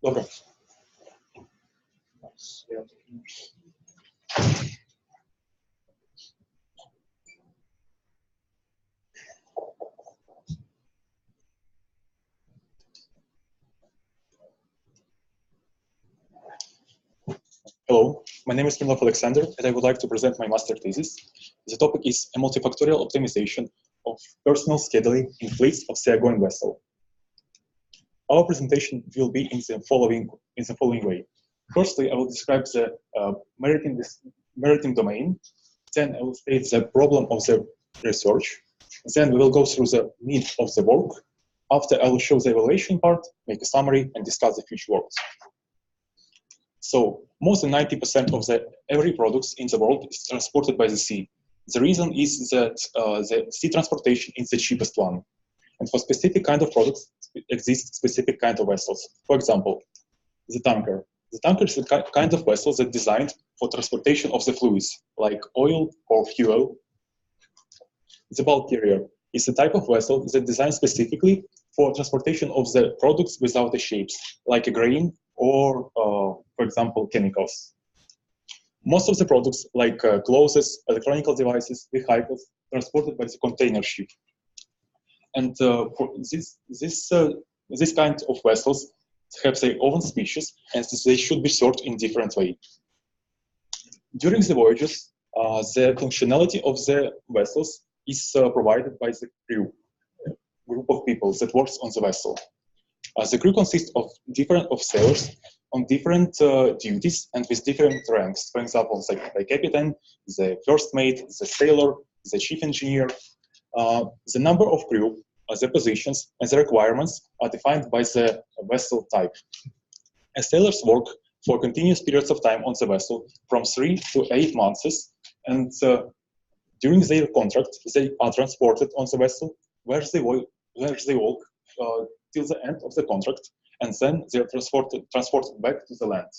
Добре. Hello, my name is Smyrnov Oleksandr, and I would like to present my master thesis. The topic is a multifactorial optimization of personal scheduling in fleets of seagoing vessel. Our presentation will be in the following way. Firstly, I will describe the maritime domain. Then I will state the problem of the research. Then we will go through the need of the work. After, I will show the evaluation part, make a summary, and discuss the future works. So, more than 90% of every products in the world is transported by the sea. The reason is that the sea transportation is the cheapest one. And for specific kind of products, exist specific kind of vessels. For example, the tanker. The tanker is a kind of vessel that's designed for transportation of the fluids, like oil or fuel. The bulk carrier is a type of vessel that's designed specifically for transportation of the products without the shapes, like a grain or, for example, chemicals. Most of the products, like clothes, electronic devices, vehicles, transported by the container ship. And for this kind of vessels have their own species, and they should be sorted in different way. During the voyages, the functionality of the vessels is provided by the crew, group of people that works on the vessel. The crew consists of sailors on different duties and with different ranks. For example, the captain, the first mate, the sailor, the chief engineer. The number of crew, the positions, and the requirements are defined by the vessel type. Sailors work for continuous periods of time on the vessel from 3 to 8 months, and during their contract, they are transported on the vessel where they work till the end of the contract, and then they are transported back to the land.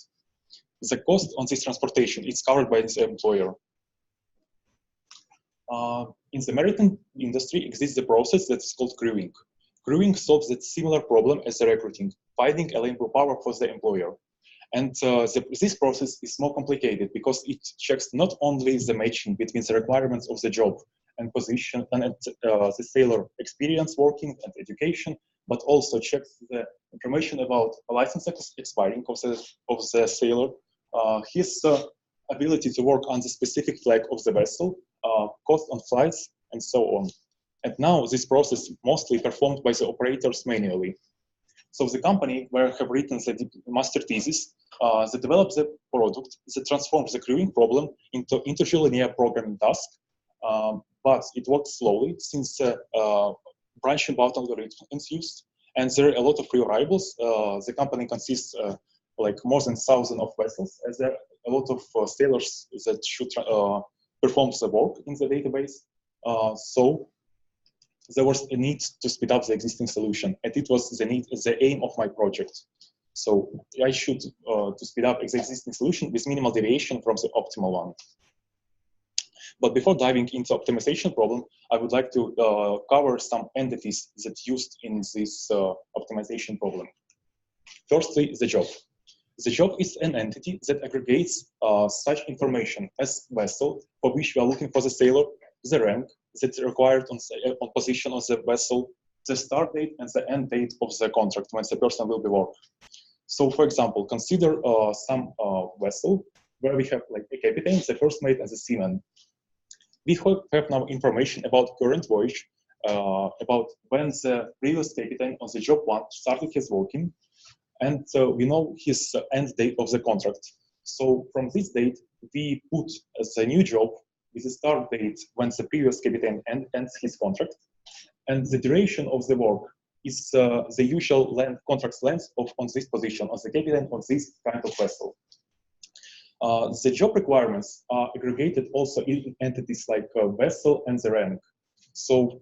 The cost on this transportation is covered by the employer. In the maritime industry exists a process that is called crewing. Crewing solves that similar problem as the recruiting, finding a labor power for the employer. And this process is more complicated because it checks not only the matching between the requirements of the job and position and the sailor experience working and education, but also checks the information about a license expiring of the sailor, his ability to work on the specific flag of the vessel, cost on flights, and so on. And now this process is mostly performed by the operators manually. So the company where I have written the master thesis, they develop the product that transforms the crewing problem into interlinear programming task, but it works slowly since branch and bound algorithm is used, and there are a lot of variables. The company consists like more than 1,000 of vessels, as there are a lot of sailors that should perform the work in the database. So there was a need to speed up the existing solution, and it was the aim of my project. So I should to speed up the existing solution with minimal deviation from the optimal one. But before diving into optimization problem, I would like to cover some entities that used in this optimization problem. Firstly, the job. The job is an entity that aggregates such information as vessel, for which we are looking for the sailor, the rank that's required on position of the vessel, the start date and the end date of the contract when the person will be working. So, for example, consider some vessel where we have like a captain, the first mate, and the seaman. We have now information about current voyage, about when the previous captain on the job one started his working, and we know his end date of the contract. So from this date, we put the new job with the start date when the previous captain ends his contract, and the duration of the work is the usual contract length on this position, on the captain on this kind of vessel. The job requirements are aggregated also in entities like vessel and the rank. So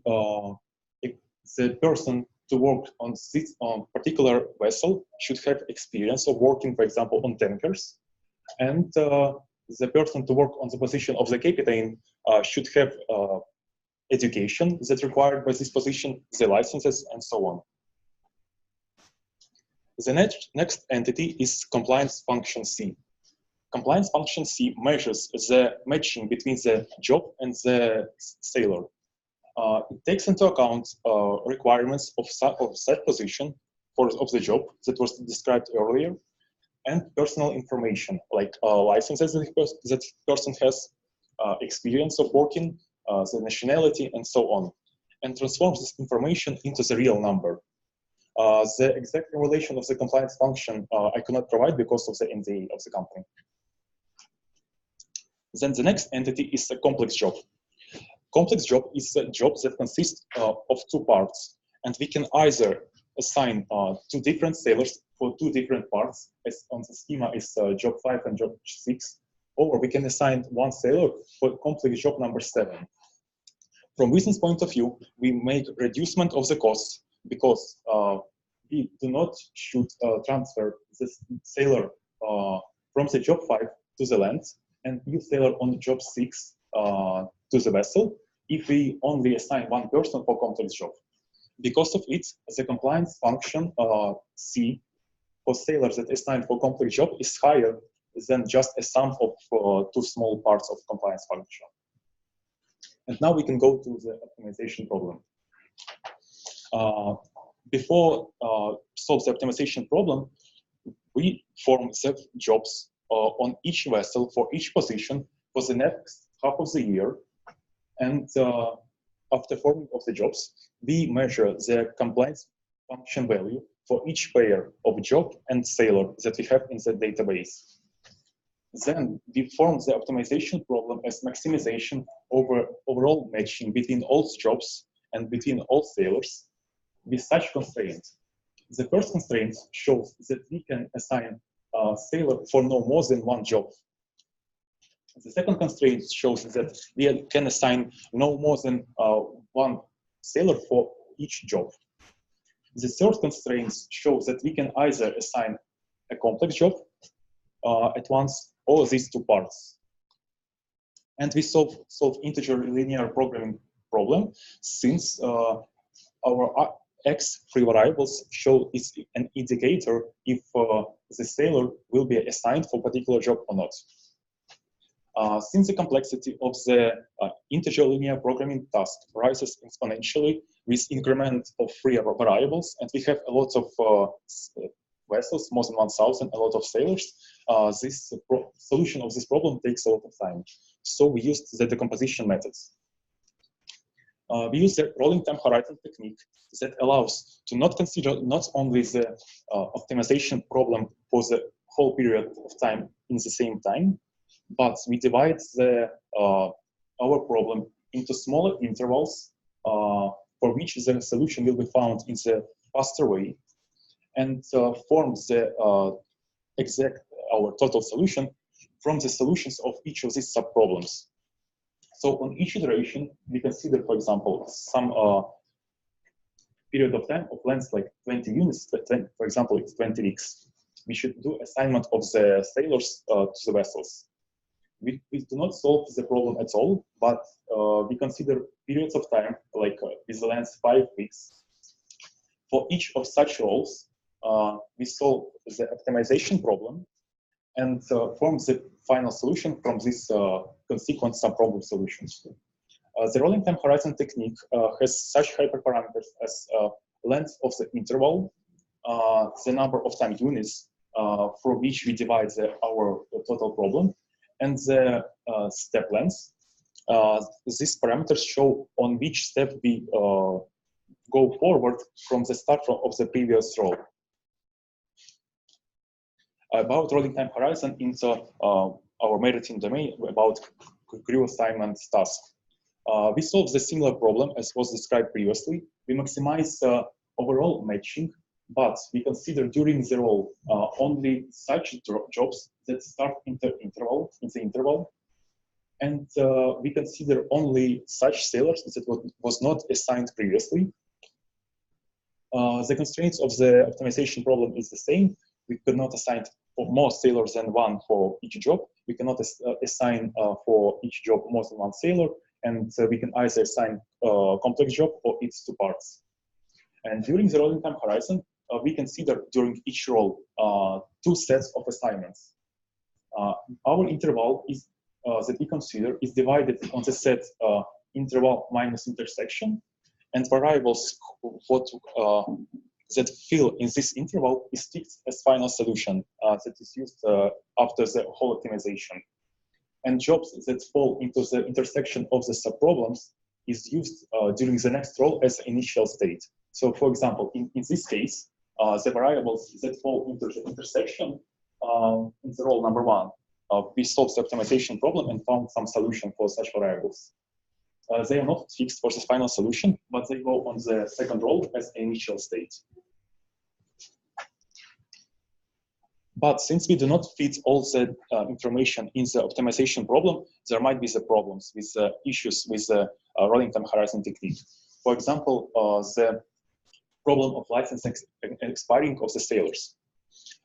if the person to work on this particular vessel should have experience of working, for example, on tankers, and the person to work on the position of the captain should have education that's required by this position, the licenses, and so on. The next entity is compliance function C. Compliance function C measures the matching between the job and the sailor. It takes into account requirements of such position of the job that was described earlier, and personal information like licenses that person has, experience of working, the nationality, and so on, and transforms this information into the real number. The exact relation of the compliance function I cannot provide because of the NDA of the company. Then the next entity is a complex job. Complex job is a job that consists of two parts, and we can either assign two different sailors for two different parts, as on the schema is job 5 and job 6, or we can assign one sailor for complex job number 7. From business point of view, we make reducement of the costs because we do not should transfer this sailor from the job 5 to the land and new sailor on job 6 to the vessel if we only assign one person for complex job. Because of it, the compliance function C for sailors that assigned for complex job is higher than just a sum of two small parts of compliance function. And now we can go to the optimization problem. Before solve the optimization problem, we form the jobs on each vessel for each position for the next half of the year. And after forming of the jobs, we measure the compliance function value for each pair of job and sailor that we have in the database. Then we form the optimization problem as maximization over overall matching between all jobs and between all sailors with such constraints. The first constraint shows that we can assign a sailor for no more than one job. The second constraint shows that we can assign no more than one sailor for each job. The third constraint shows that we can either assign a complex job at once or these two parts. And we solve integer linear programming problem since our x free variables show is an indicator if the sailor will be assigned for particular job or not. Since the complexity of the integer linear programming task rises exponentially with increment of free variables, and we have a lot of vessels, more than 1,000, a lot of sailors, this solution of this problem takes a lot of time. So we used the decomposition methods. We use the rolling time horizon technique that allows to not consider not only the optimization problem for the whole period of time in the same time, but we divide our problem into smaller intervals for which the solution will be found in the faster way, and form the our total solution from the solutions of each of these subproblems. So on each iteration, we consider, for example, some period of time of length like 20 units, for example, it's 20 weeks. We should do assignment of the sailors to the vessels. We do not solve the problem at all, but we consider periods of time like with the length 5 weeks. For each of such roles, we solve the optimization problem and form the final solution from this consequent subproblem solutions. The rolling time horizon technique has such hyperparameters as length of the interval, the number of time units for which we divide our total problem, and the step length. These parameters show on which step we go forward from the start of the previous role. About rolling time horizon into our maritime domain about crew assignment task. We solve the similar problem as was described previously. We maximize overall matching, but we consider during the role only such jobs that start in the interval, and we consider only such sailors that was not assigned previously. The constraints of the optimization problem is the same. We could not assign for more sailors than one for each job. We cannot assign for each job more than one sailor, and we can either assign a complex job or its two parts. And during the rolling time horizon, we consider during each role two sets of assignments. Our interval is that we consider is divided on the set interval minus intersection, and variables that fill in this interval is fixed as final solution that is used after the whole optimization. And jobs that fall into the intersection of the subproblems is used during the next role as the initial state. So, for example, in this case, the variables that fall into the intersection in the role number 1, we solved the optimization problem and found some solution for such variables. They are not fixed for the final solution, but they go on the second role as initial state. But since we do not fit all the information in the optimization problem, there might be the problems with issues with the rolling time horizon technique. For example, the problem of license expiring of the sailors.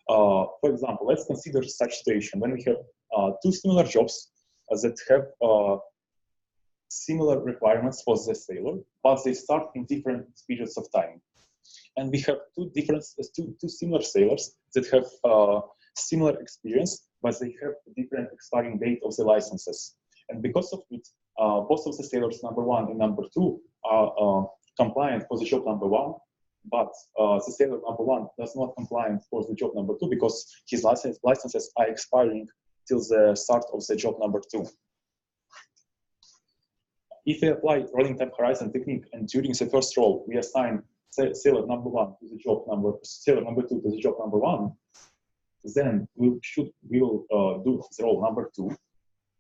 For example, let's consider such situation when we have two similar jobs that have similar requirements for the sailor, but they start in different periods of time. And we have two similar sailors that have similar experience, but they have a different expiring date of the licenses. And because of it, both of the sailors number 1 and number 2 are compliant for the job number 1, but the sailor number 1 does not compliant for the job number 2 because his licenses are expiring till the start of the job number 2. If we apply rolling time horizon technique and during the first role we assign sailor number 1 to the job number, sailor number 2 to the job number 1, then we will do the role number 2,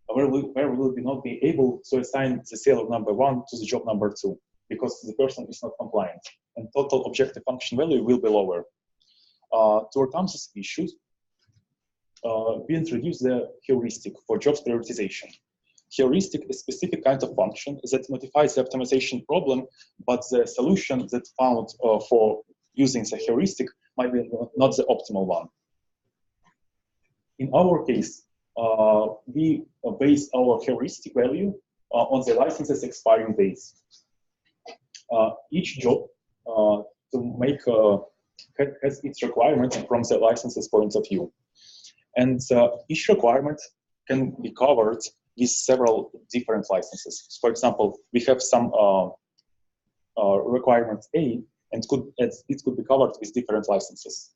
where we will not be able to assign the sailor number 1 to the job number 2 because the person is not compliant, and total objective function value will be lower. To overcome this issue, we introduce the heuristic for jobs prioritization. Heuristic is a specific kind of function that modifies the optimization problem, but the solution that found for using the heuristic might be not the optimal one. In our case, we base our heuristic value on the licenses expiring dates. Each job to make has its requirements from the licenses point of view. And each requirement can be covered with several different licenses. For example, we have some requirement A, and it could be covered with different licenses.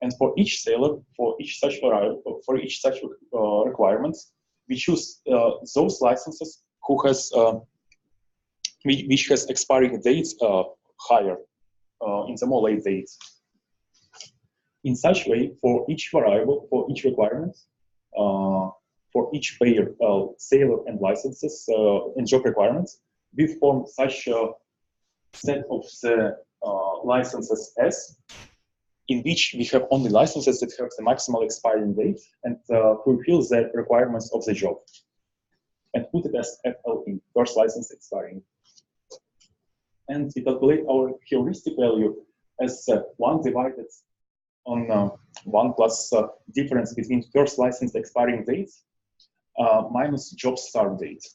And for each sailor, for each such requirements, we choose those licenses which has expiring dates higher in the more late dates. In such way, for each variable, for each requirement, for each pair, sailor and licenses and job requirements, we form such a set of the licenses S, in which we have only licenses that have the maximal expiring date and fulfill the requirements of the job, and put it as FLE, first license expiring. And we calculate our heuristic value as 1 divided on 1 plus difference between first license expiring dates minus job start date.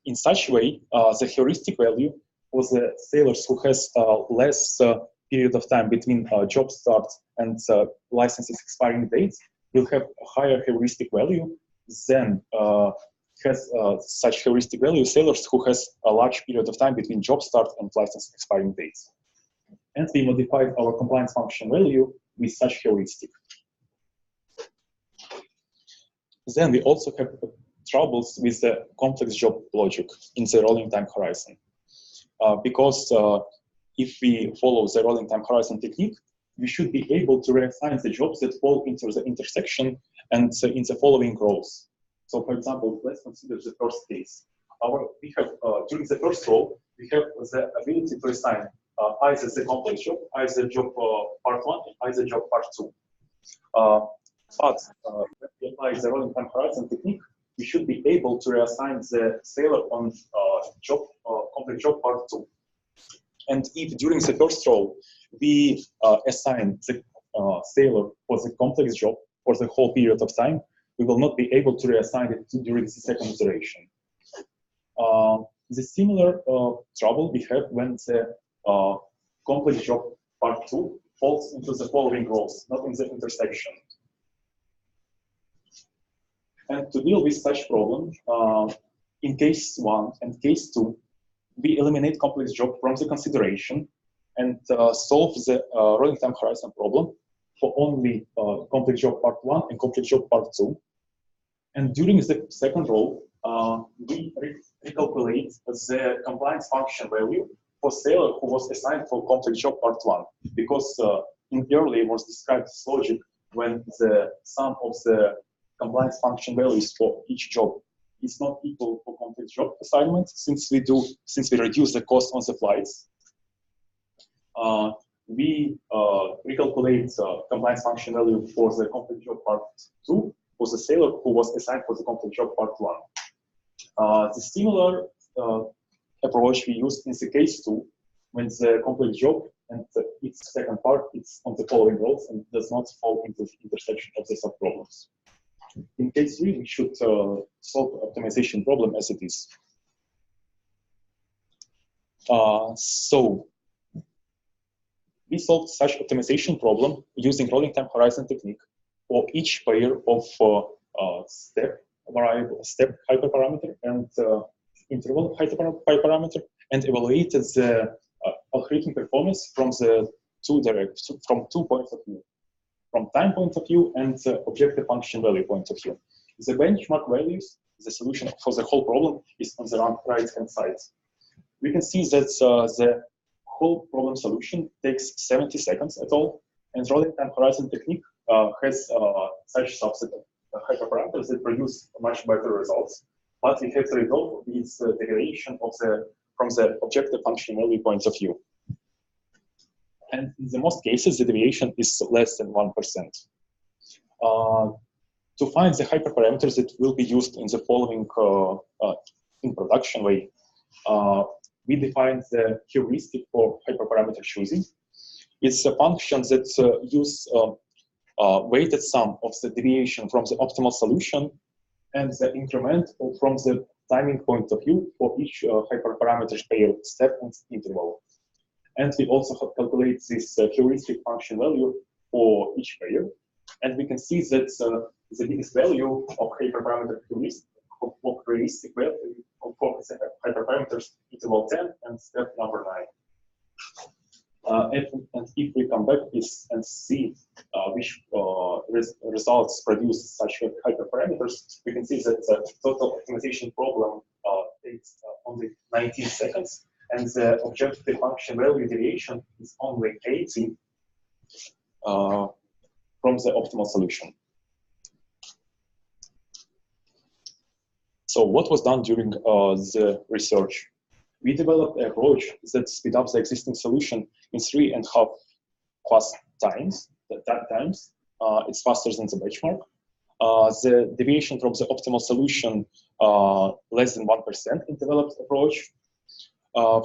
In such way, the heuristic value for the sailors who has less period of time between job start and licenses expiring dates will have a higher heuristic value than has such heuristic value sailors who has a large period of time between job start and license expiring dates. And we modified our compliance function value with such heuristic. Then we also have troubles with the complex job logic in the rolling time horizon. Because if we follow the rolling time horizon technique, we should be able to reassign the jobs that fall into the intersection and in the following roles. So, for example, let's consider the first case. We have during the first role, we have the ability to assign either the complex job, either job part 1, either job part 2. But when we apply the rolling time horizon technique, we should be able to reassign the sailor on complex job part 2. And if during the first role we assign the sailor for the complex job for the whole period of time, we will not be able to reassign it during the second iteration. The similar trouble we have when the complex job part 2 falls into the following rows, not in the intersection. And to deal with such problem, in case 1 and case 2, we eliminate complex job from the consideration and solve the rolling time horizon problem for only complex job part 1 and complex job part 2. And during the second row, we recalculate the compliance function value for sailor who was assigned for complex job part 1, because in earlier was described this logic when the sum of the compliance function values for each job is not equal for complex job assignment, since we reduce the cost on the flights. We recalculate compliance function value for the complex job part 2 for the sailor who was assigned for the complex job part 1. The similar approach we used in the case 2 when the complex job and its second part is on the following rows and does not fall into the intersection of the subproblems. In case 3, we should solve the optimization problem as it is. So we solved such optimization problem using rolling time horizon technique for each pair of step hyperparameter and interval hyperparameter, and evaluated the algorithm performance from two points of view, from time point of view and objective function value point of view. The benchmark values, the solution for the whole problem, is on the right-hand side. We can see that the whole problem solution takes 70 seconds at all, and rolling time horizon technique has such subset of hyperparameters that produce much better results. But we have to resolve its deviation from the objective function value point of view. And in the most cases, the deviation is less than 1%. To find the hyperparameters that will be used in the following in production way, we define the heuristic for hyperparameter choosing. It's a function that uses weighted sum of the deviation from the optimal solution and the increment from the timing point of view for each hyperparameter pair step and interval. And we also calculate this heuristic function value for each pair. And we can see that the biggest value of hyperparameter heuristic value for hyperparameters interval 10 and step number 9. And if we come back and see which results produce such hyperparameters, we can see that the total optimization problem takes only 19 seconds, and the objective function value deviation is only 80 from the optimal solution. So what was done during the research? We developed an approach that speeds up the existing solution in 3.5 fast times. It's faster than the benchmark. The deviation from the optimal solution less than 1% in developed approach.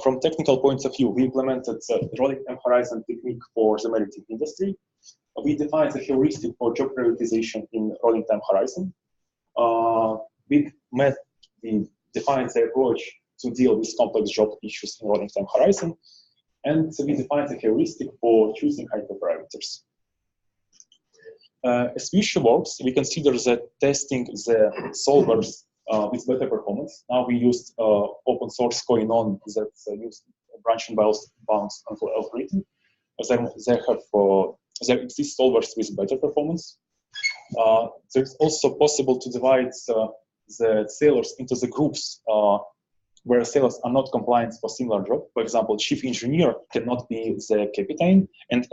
From technical points of view, we implemented the rolling time horizon technique for the maritime industry. We defined the heuristic for job prioritization in rolling time horizon. We defined the approach to deal with complex job issues in rolling time horizon, and we defined the heuristic for choosing hyperparameters. As future works, we consider that testing the solvers with better performance. Now we used open source going on that used branch and bounds algorithm. There exist solvers with better performance. It's also possible to divide the sailors into the groups where sailors are not compliant for similar job. For example, chief engineer cannot be the captain, and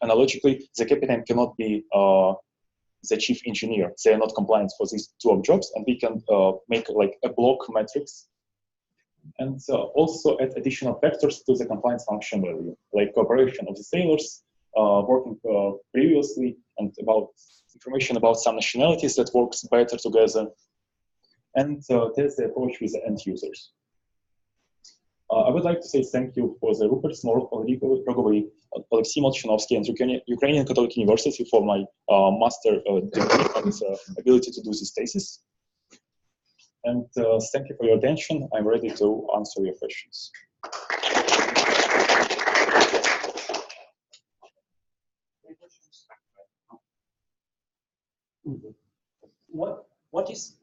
analogically, the captain cannot be the chief engineer. They are not compliant for these two jobs, and we can make like a block matrix, and also add additional factors to the compliance function value, like cooperation of the sailors, working previously, and about information about some nationalities that works better together. And that's the approach with the end users. I would like to say thank you for the Rupert Smyrnov, Enrico Rogovy, Oleksandr Molchanovsky, and Ukrainian Catholic University for my master degree and ability to do this thesis. And thank you for your attention. I'm ready to answer your questions.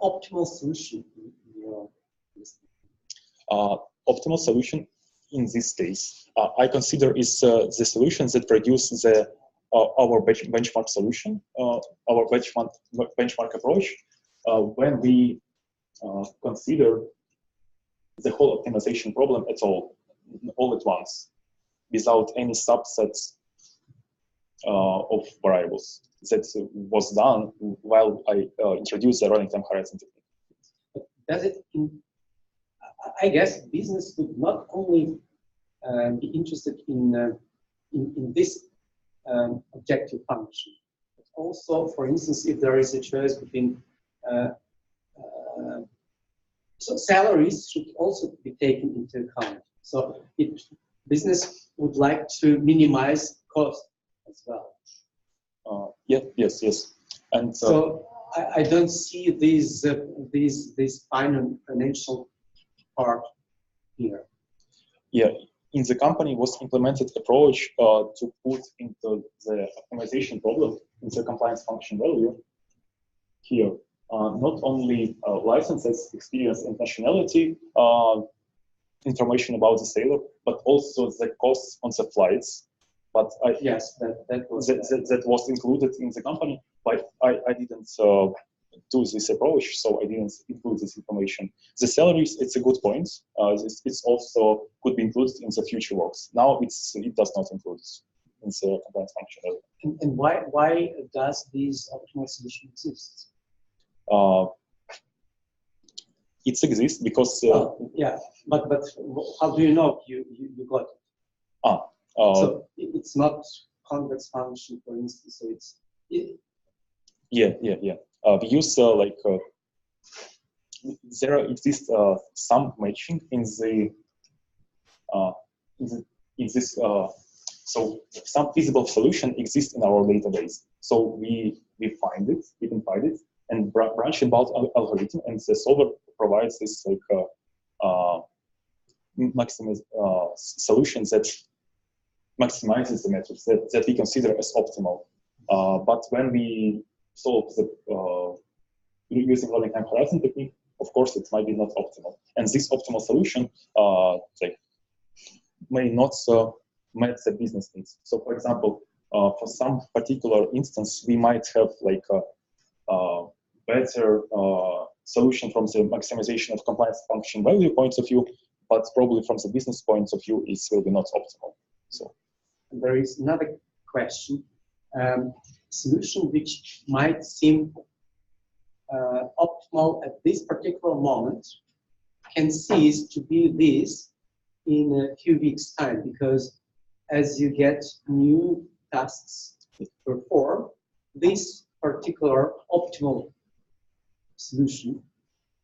optimal solution in your list? Optimal solution in this case, I consider is the solutions that produce our benchmark solution, our benchmark approach, when we consider the whole optimization problem all at once, without any subsets of variables. That was done while I introduced the running time horizon technique. Does it? I guess business would not only be interested in this objective function, but also, for instance, if there is a choice between so salaries should also be taken into account. So business would like to minimize cost as well. Yes. And so I don't see this financial part here. Yeah, in the company was implemented approach to put into the optimization problem in the compliance function value here. Not only licenses, experience, and nationality, information about the sailor, but also the costs on the flights. But yes, that was included in the company, but I didn't do this approach, so I didn't include this information. The salaries, it's a good point. It's also could be included in the future works. Now it does not include in the compliance function. And why does this optimal solution exist? It exists because yeah, but how do you know you got it? So it's not convex function, for instance. So it's yeah. We use there exists some matching in this. So some feasible solution exists in our database. So we find it, identified it, and branch about algorithm, and the solver provides this maximum solutions that maximizes the metrics that we consider as optimal. But when we solve the using learning time horizon technique, of course, it might be not optimal. And this optimal solution may not match the business needs. So, for example, for some particular instance, we might have like a better solution from the maximization of compliance function value point of view, but probably from the business point of view, it will be not optimal. So there is another question. Solution which might seem optimal at this particular moment can cease to be this in a few weeks' time, because as you get new tasks to perform, this particular optimal solution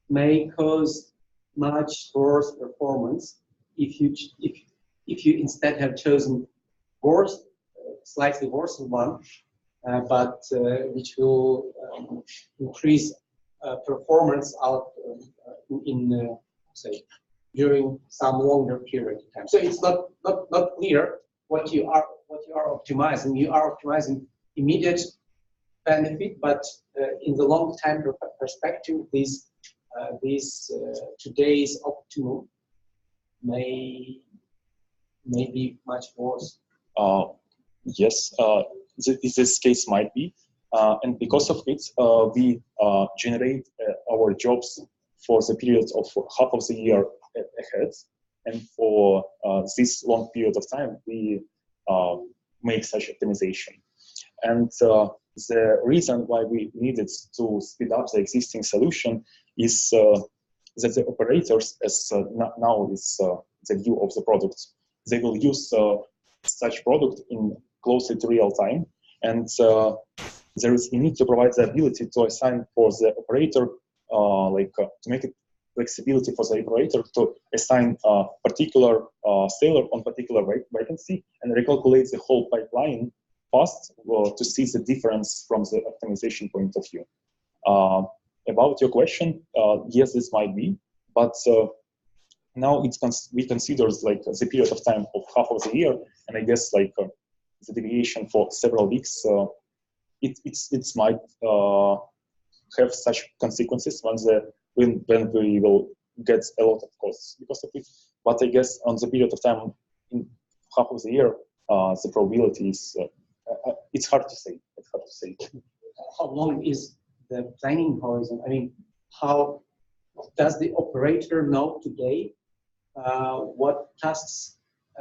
may cause much worse performance if you instead have chosen slightly worse one, but which will increase performance out in say during some longer period of time. So it's not clear what you are optimizing. You are optimizing immediate benefit, but in the long time perspective, this today's optimum may be much worse. Yes, this case might be, and because of it, we generate our jobs for the period of half of the year ahead, and for this long period of time, we make such optimization. And the reason why we needed to speed up the existing solution is that the operators, as now is the view of the product, they will use such product in closely to real time, and there is a need to provide the ability to assign for the operator, to make it flexibility for the operator to assign a particular sailor on particular vacancy and recalculate the whole pipeline fast to see the difference from the optimization point of view. About your question, yes, this might be, but now we consider like the period of time of half of the year, and I guess like the deviation for several weeks, it might have such consequences when we will get a lot of costs because of it. But I guess on the period of time, in half of the year, the probability is it's hard to say. It's hard to say. How long is the planning horizon? I mean, how does the operator know today what tasks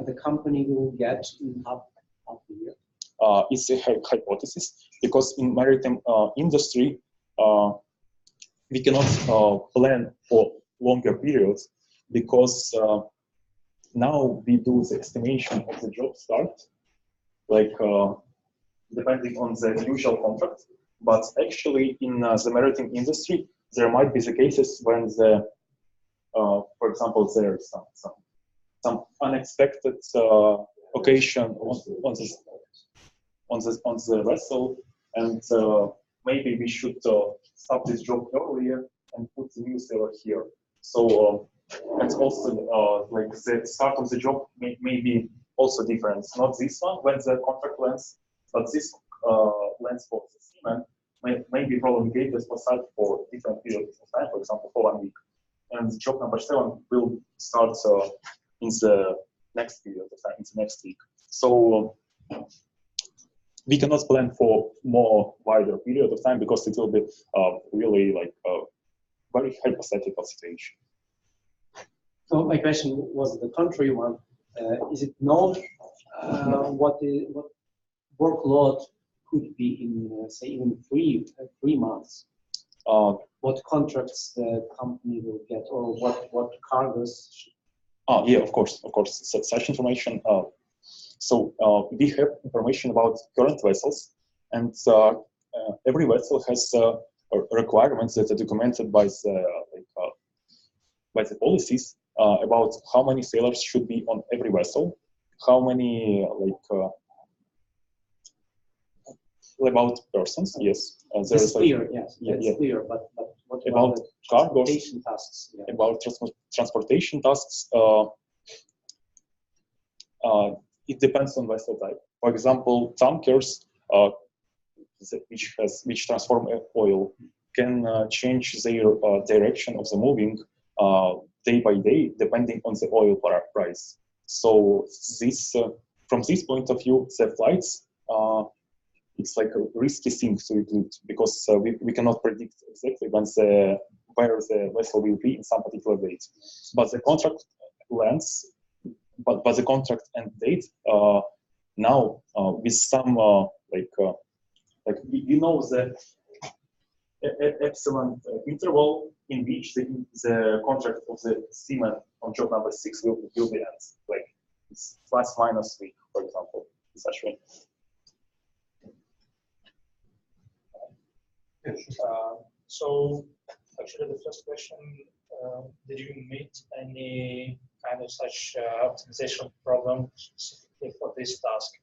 the company will get in half the year? It's a hypothesis because in maritime industry, we cannot plan for longer periods because now we do the estimation of the job start, like depending on the usual contract. But actually, in the maritime industry, there might be the cases when the, for example, there's some unexpected occasion on the vessel, and maybe we should stop this job earlier and put the new sailor here. So and also like the start of the job may be also different. Not this one when the contract length, but this length for the seaman may be prolongated for different periods of time, for example, for 1 week. And job number 7 will start in the next period of time, in the next week. So we cannot plan for more wider period of time because it will be really like a very hypothetical situation. So my question was the contrary one. Is it known what workload could be in, say, even 3 months? What contracts the company will get, or what cargoes? Yeah, of course. Such information. So we have information about current vessels, and every vessel has requirements that are documented by the policies about how many sailors should be on every vessel, how many about persons. Yes, it's clear. Yes, it's clear. But what about cargo tasks? Yeah. About transportation tasks. It depends on vessel type. For example, tankers, which transform oil, can change their direction of the moving day by day, depending on the oil price. So this, from this point of view, the flights, it's like a risky thing to include because we cannot predict exactly where the vessel will be in some particular date. But the contract length. But the contract end date now with some we know the excellent interval in which the contract of the seaman on job number 6 will be end, like it's plus minus week, for example, in such way. So actually, the first question: did you meet any kind of such optimization problem specifically for this task?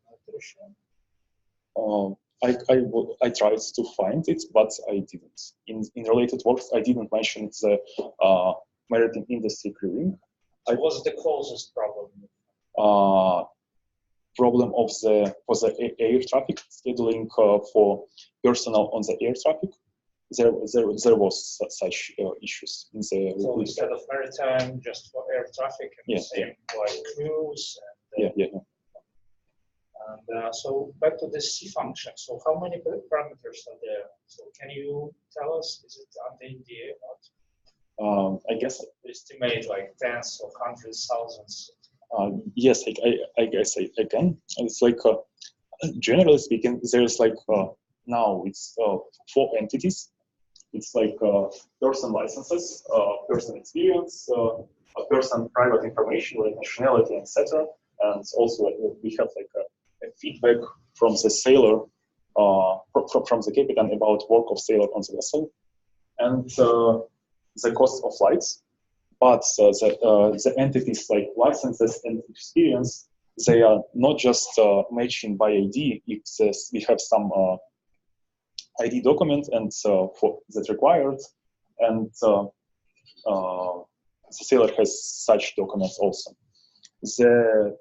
I tried to find it, but I didn't. In related works, I didn't mention the maritime industry crewing. What was the closest problem? Problem for the air traffic scheduling for personnel on the air traffic. There was such issues in the. So instead of maritime, just for air traffic, and the same like crews. And, And so back to the C function. So how many parameters are there? So can you tell us? Is it under NDA or not? I guess. Estimate like tens or hundreds, thousands. Yes, I guess I can. It's like generally speaking, there's like now it's 4 entities. It's like person licenses, person experience, person private information like nationality, etc. And also we have like a feedback from the sailor, from the captain about work of sailor on the vessel, and the cost of flights. But the entities like licenses and experience, they are not just matching by ID. We have some ID document and that's required, and the sailor has such documents also. The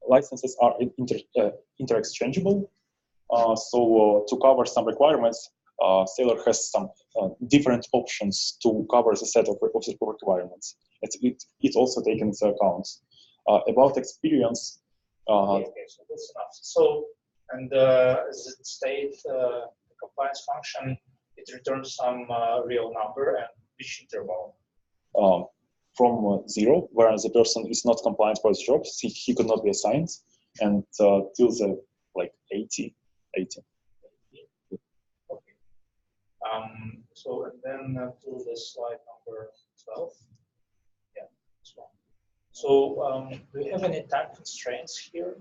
licenses are inter-exchangeable, so to cover some requirements, sailor has some different options to cover the set of requirements. It's also taken into account. About experience. Okay, so that's enough. So, and as it state, the compliance function, it returns some real number, and which interval? From 0, where the person is not compliant for his job, he could not be assigned, and till the 80. Okay. So, and then to the slide number 12. Yeah, this one. So, do you have any time constraints here,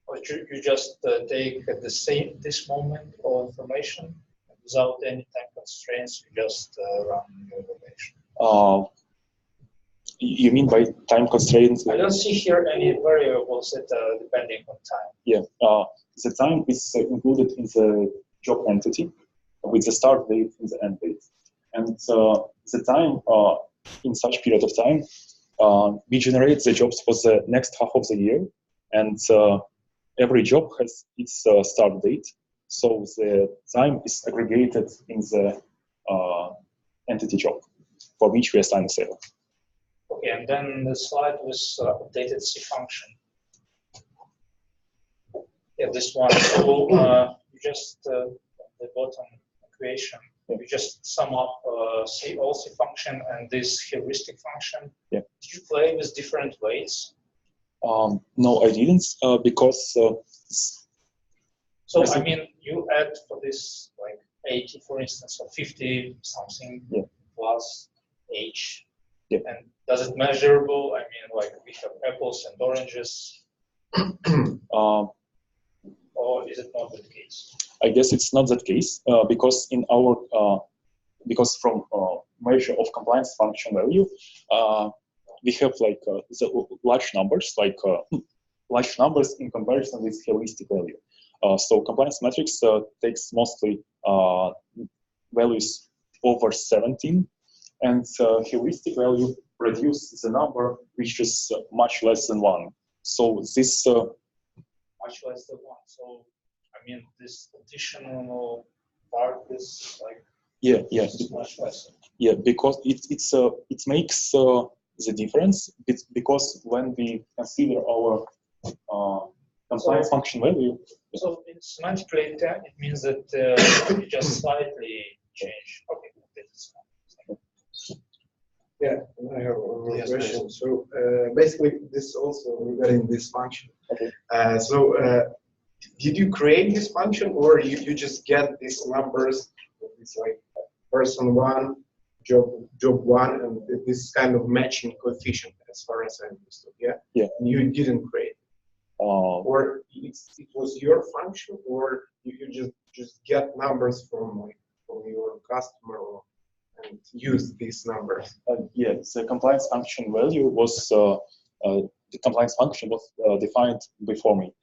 or you just take this moment all information without any time constraints? You just run your operation. You mean by time constraints? I don't see here any variables that are depending on time. Yeah, the time is included in the job entity with the start date and the end date. And the time, in such period of time, we generate the jobs for the next half of the year, and every job has its start date. So the time is aggregated in the entity job for which we assign a sailor. Okay, and then the slide was updated C function. Yeah, this one. So you just the bottom equation. You just sum up all C function and this heuristic function. Yeah. Did you play with different weights? No, I didn't, because. So I mean, you add for this 80, for instance, or 50 something plus H. Yeah. And does it measurable? I mean, we have apples and oranges. Or is it not that case? I guess it's not that case because in our from measure of compliance function value, we have the large numbers, large numbers in comparison with heuristic value. So compliance metrics takes mostly values over 17, and heuristic value reduces the number which is much less than 1. So this much less than 1. So I mean, this additional part is much less. Yeah, because it makes the difference. It's because when we consider our compliance function value. So in semantically, it means that you just slightly change. Okay, that's fine. Yeah, I have one question. So basically, this also regarding this function. Okay. Did you create this function, or you just get these numbers? It's like person 1, job 1, and this kind of matching coefficient, as far as I understood. Yeah. Yeah. And you didn't create. Or it was your function, or you just get numbers from your customer, and use these numbers. The compliance function value was the compliance function was defined before me.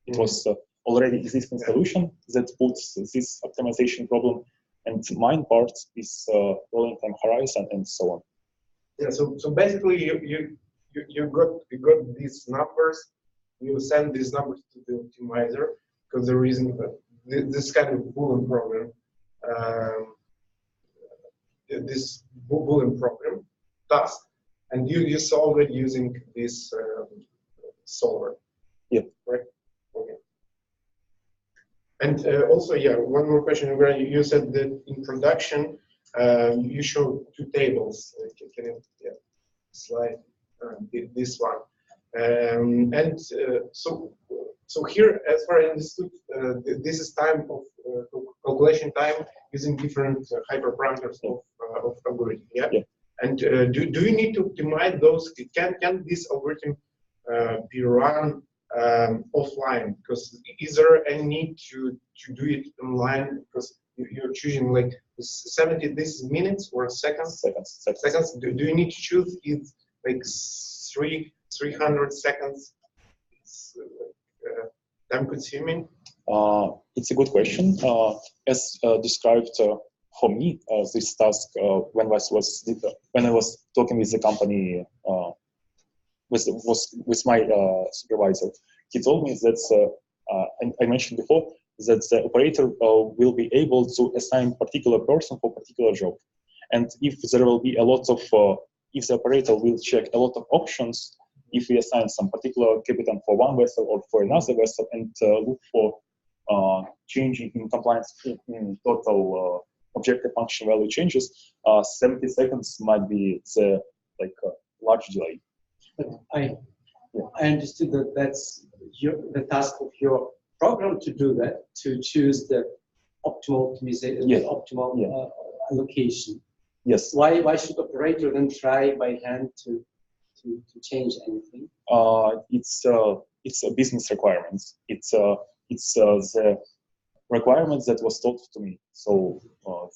It was already existing solution that puts this optimization problem, and mine part is rolling time horizon and so on. Yeah. So basically, you got these numbers. You send these numbers to the optimizer because the reason this kind of Boolean program. This Boolean program task, and you solve it using this solver. Yeah. Right. Okay. And also, one more question. You said that in production, you show 2 tables. Can you slide this one? So here, as far as I understood, this is time of calculation time using different hyperparameters of algorithm. Yeah. And do you need to optimize those? Can this algorithm be run offline? Because is there any need to do it online? Because you're choosing 70 this minutes or seconds. Seconds. Do you need to choose it 300 seconds? It's time consuming. It's a good question. As described for me, this task when I was talking with the company with my supervisor, he told me that I mentioned before that the operator will be able to assign particular person for particular job. And if there will be a lot of, if the operator will check a lot of options, if we assign some particular captain for one vessel or for another vessel and look for changing in compliance in total objective function value changes, 70 seconds might be the large delay. But I understood that that's the task of your program to do that, to choose the optimal optimization, Yes. optimal allocation. Yes. Why should operator then try by hand to change anything? It's a business requirement. It's the requirement that was taught to me. So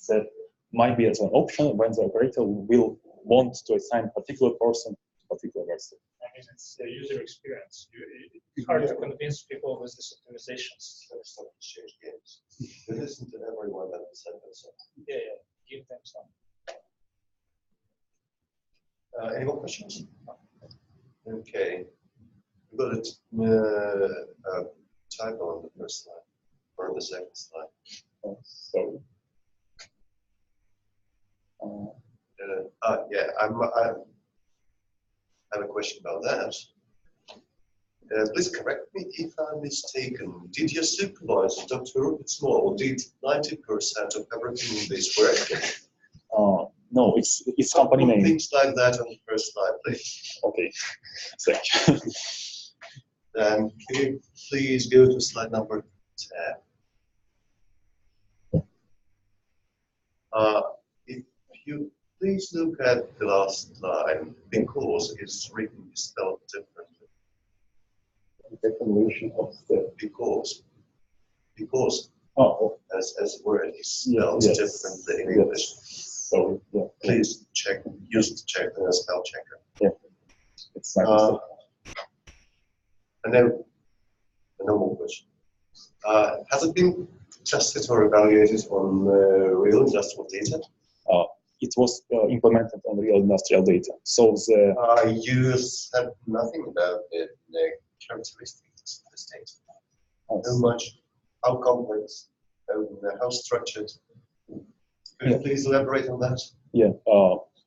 that might be as an option when the operator will want to assign a particular person to a particular vessel. I mean, it's the user experience. It's hard to convince people with these optimizations. There's some exchange games. But listen to everyone that said this. Yeah, give them some. Any more questions? Okay. We've got a typo on the first slide or on the second slide. So. Yeah, I have a question about that. Please correct me if I'm mistaken. Did your supervisor, Dr. Rupert Small, did 90% of everything in this work? No, it's company name. Things like that on the first slide, please. Okay, thank you. Then can you please go to slide number 10? If you please look at the last line, because it's written spelled differently. Declaration of the Because oh as word is spelled yes. differently in Yes. English. So yeah, Please check. Use the spell checker. yeah, it's my mistake. And then a normal question. Has it been tested or evaluated on real industrial data? It was implemented on real industrial data. So the You said nothing about the characteristics of this data. How much, how complex, how structured. Could you please elaborate on that? yeah.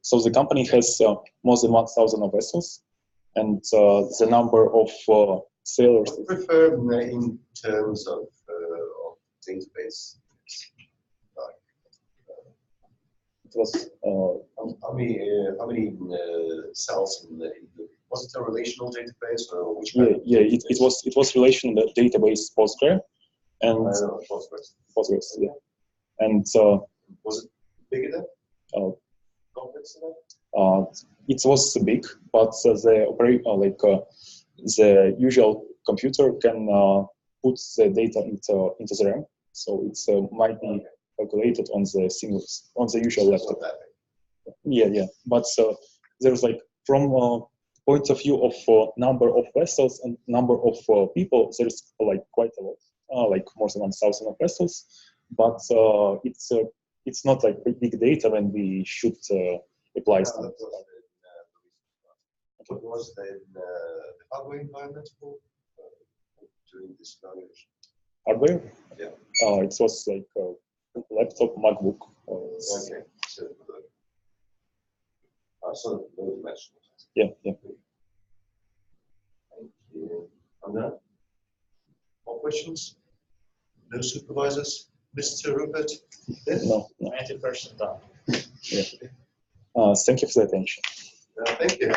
So the company has more than 1,000 vessels, and the number of sailors. I prefer in terms of database. It was How many cells in the? Was it a relational database or which? it was relational database Postgre, and Postgres, yeah, and was it big enough? Complex enough? It was big, but the usual computer can put the data into the RAM, so it might be calculated on the usual laptop. Yeah. But there's from point of view of number of vessels and number of people, there's quite a lot, more than 1,000 vessels. But it's not big data when we should apply stuff. What was the hardware environment for doing this evaluation? Hardware? Yeah. It was a laptop, MacBook. Okay. So those mentioned. Yeah. Thank you. Anna? More questions? No supervisors? Mr. Rupert? No. 90% done. Yeah. Thank you for the attention. Thank you.